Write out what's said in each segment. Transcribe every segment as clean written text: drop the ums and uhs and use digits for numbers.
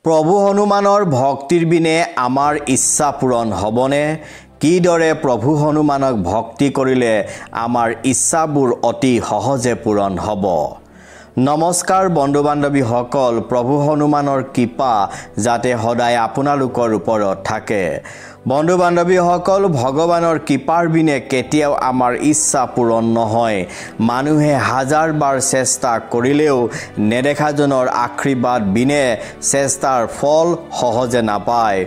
প্ৰভু হনুমানৰ ভক্তিৰ বিনে আমাৰ ইচ্ছা পূৰণ হ'বনে? কিদৰে প্ৰভু হনুমানক ভক্তি কৰিলে আমাৰ ইচ্ছাবোৰ অতি সহজে পূৰণ হ'ব? নমস্কাৰ বন্ধু বান্ধৱীসকল, প্ৰভু হনুমানৰ কৃপা যাতে সদায় আপোনালোকৰ ওপৰত থাকে। বন্ধু বান্ধৱীসকল, ভগৱানৰ কৃপাৰ বিনে কেতিয়াও আমাৰ ইচ্ছা পূৰণ নহয়। মানুহে হাজাৰবাৰ চেষ্টা কৰিলেও নেদেখাজনৰ আশীৰ্বাদ বিনে চেষ্টাৰ ফল সহজে নাপায়।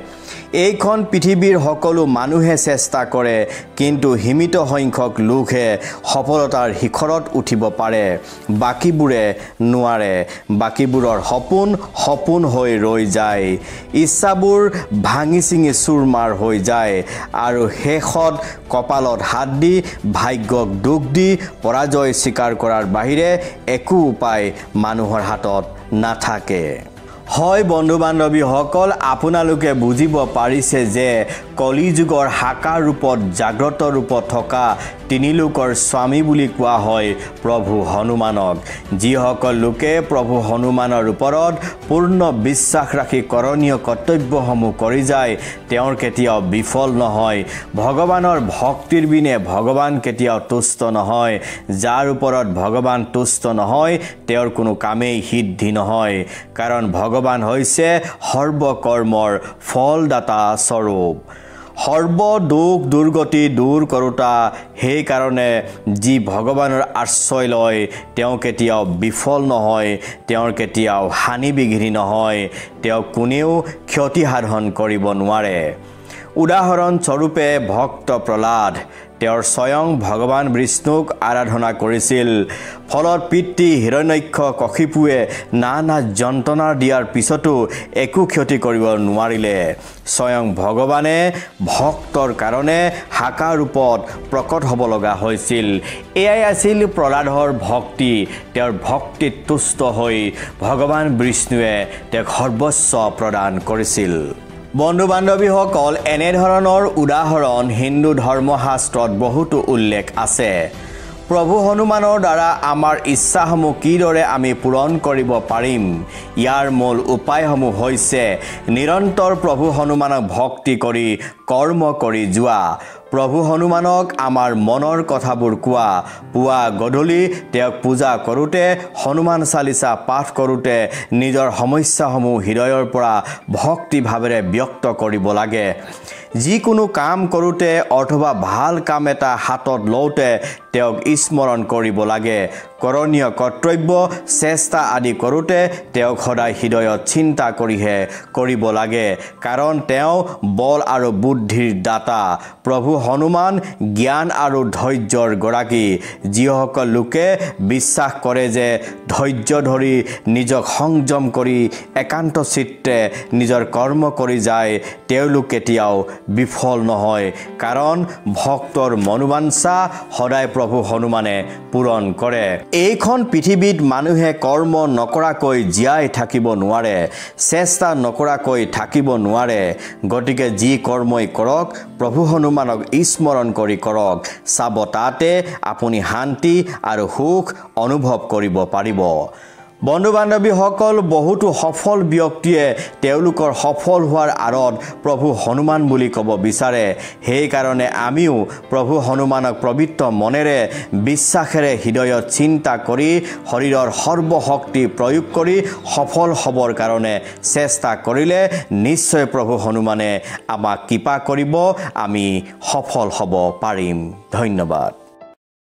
এইখন পৃথিৱীৰ সকলো মানুহে চেষ্টা কৰে, কিন্তু সীমিত সংখ্যক লোকহে সফলতাৰ শিখৰত উঠিব পাৰে। বাকীবোৰে নোৱাৰে। বাকীবোৰৰ সপোন হৈ ৰৈ যায়। ইচ্ছাবোৰ ভাঙি চিঙি চুৰমাৰ হৈ যায় আৰু শেষত কপালত হাত দি ভাগ্যক দুখ দি পৰাজয় স্বীকাৰ কৰাৰ বাহিৰে একো উপায় মানুহৰ হাতত নাথাকে। হয় বন্ধু বান্ধৱীসকল, আপোনালোকে বুজিব পাৰিছে যে কলিযুগৰ হাকাৰ ৰূপত জাগ্ৰত ৰূপত থকা তিনিলোকৰ স্বামী বুলি কোৱা হয় প্ৰভু হনুমানক। যিসকল লোকে প্ৰভু হনুমানৰ ওপৰত পূৰ্ণ বিশ্বাস ৰাখি কৰণীয় কৰ্তব্যসমূহ কৰি যায়, তেওঁৰ কেতিয়াও বিফল নহয়। ভগৱানৰ ভক্তিৰ বিনে ভগৱান কেতিয়াও তুষ্ট নহয়। যাৰ ওপৰত ভগৱান তুষ্ট নহয়, তেওঁৰ কোনো কামেই সিদ্ধি নহয়। কাৰণ ভগৱান হৈছে সৰ্বকৰ্মৰ ফলদাতা স্বৰূপ। সৰ্ব দুখ দুৰ্গতি দূৰ কৰোতা। সেইকাৰণে যি ভগৱানৰ আশ্ৰয় লয় তেওঁ কেতিয়াও বিফল নহয়, তেওঁৰ কেতিয়াও হানি বিঘিনি নহয়, তেওঁ কোনেও ক্ষতি সাধন কৰিব নোৱাৰে। উদাহৰণস্বৰূপে ভক্ত প্ৰহ্লাদ, তেওঁৰ স্বয়ং ভগৱান বিষ্ণুক আৰাধনা কৰিছিল। ফলত পিতৃ হিৰণ্যক্ষ কশিপুৱে নানা যন্ত্ৰণা দিয়াৰ পিছতো একো ক্ষতি কৰিব নোৱাৰিলে। স্বয়ং ভগৱানে ভক্তৰ কাৰণে হাকাৰ ৰূপত প্ৰকট হ'ব লগা হৈছিল। এয়াই আছিল প্ৰহ্লাদৰ ভক্তি। তেওঁৰ ভক্তিত তুষ্ট হৈ ভগৱান বিষ্ণুৱে তেওঁক সৰ্বস্ব প্ৰদান কৰিছিল। বন্ধু বান্ধৱীসকল, এনেধৰণৰ উদাহৰণ হিন্দু ধৰ্মশাস্ত্ৰত বহুতো উল্লেখ আছে। প্ৰভু হনুমানৰ দ্বাৰা আমাৰ ইচ্ছাসমূহ কিদৰে আমি পূৰণ কৰিব পাৰিম? ইয়াৰ মূল উপায়সমূহ হৈছে নিৰন্তৰ প্ৰভু হনুমানক ভক্তি কৰি কৰ্ম কৰি যোৱা। প্ৰভু হনুমানক আমাৰ মনৰ কথাবোৰ কোৱা। পুৱা গধূলি তেওঁক পূজা কৰোঁতে, হনুমান চালিচা পাঠ কৰোঁতে নিজৰ সমস্যাসমূহ হৃদয়ৰ পৰা ভক্তিভাৱেৰে ব্যক্ত কৰিব লাগে। যিকোনো কাম কৰোঁতে অথবা ভাল কাম এটা হাতত লওঁতে তেওঁক স্মৰণ কৰিব লাগে। কৰণীয় কৰ্তব্য চেষ্টা আদি কৰোঁতে তেওঁক সদায় হৃদয়ত চিন্তা কৰিহে কৰিব লাগে। কাৰণ তেওঁ বল আৰু বুদ্ধিৰ দাতা। প্ৰভু হনুমান জ্ঞান আৰু ধৈৰ্যৰ গৰাকী। যিসকল লোকে বিশ্বাস কৰে যে ধৈৰ্য ধৰি নিজক সংযম কৰি একান্ত চিত্তে নিজৰ কৰ্ম কৰি যায়, তেওঁলোক কেতিয়াও বিফল নহয়। কাৰণ ভক্তৰ মনোবাঞ্ছা সদায় প্ৰভু হনুমানে পূৰণ কৰে। এইখন পৃথিৱীত মানুহে কৰ্ম নকৰাকৈ জীয়াই থাকিব নোৱাৰে, চেষ্টা নকৰাকৈ থাকিব নোৱাৰে। গতিকে যি কৰ্মই কৰক প্ৰভু হনুমানক স্মৰণ কৰি কৰক। চাব তাতে আপুনি শান্তি আৰু সুখ অনুভৱ কৰিব পাৰিব। বন্ধু বান্ধৱীসকল, বহুতো সফল ব্যক্তিয়ে তেওঁলোকৰ সফল হোৱাৰ আঁৰত প্ৰভু হনুমান বুলি ক'ব বিচাৰে। সেইকাৰণে আমিও প্ৰভু হনুমানক পবিত্ৰ মনেৰে বিশ্বাসেৰে হৃদয়ত চিন্তা কৰি শৰীৰৰ সৰ্বশক্তি প্ৰয়োগ কৰি সফল হ'বৰ কাৰণে চেষ্টা কৰিলে নিশ্চয় প্ৰভু হনুমানে আমাক কৃপা কৰিব, আমি সফল হ'ব পাৰিম। ধন্যবাদ।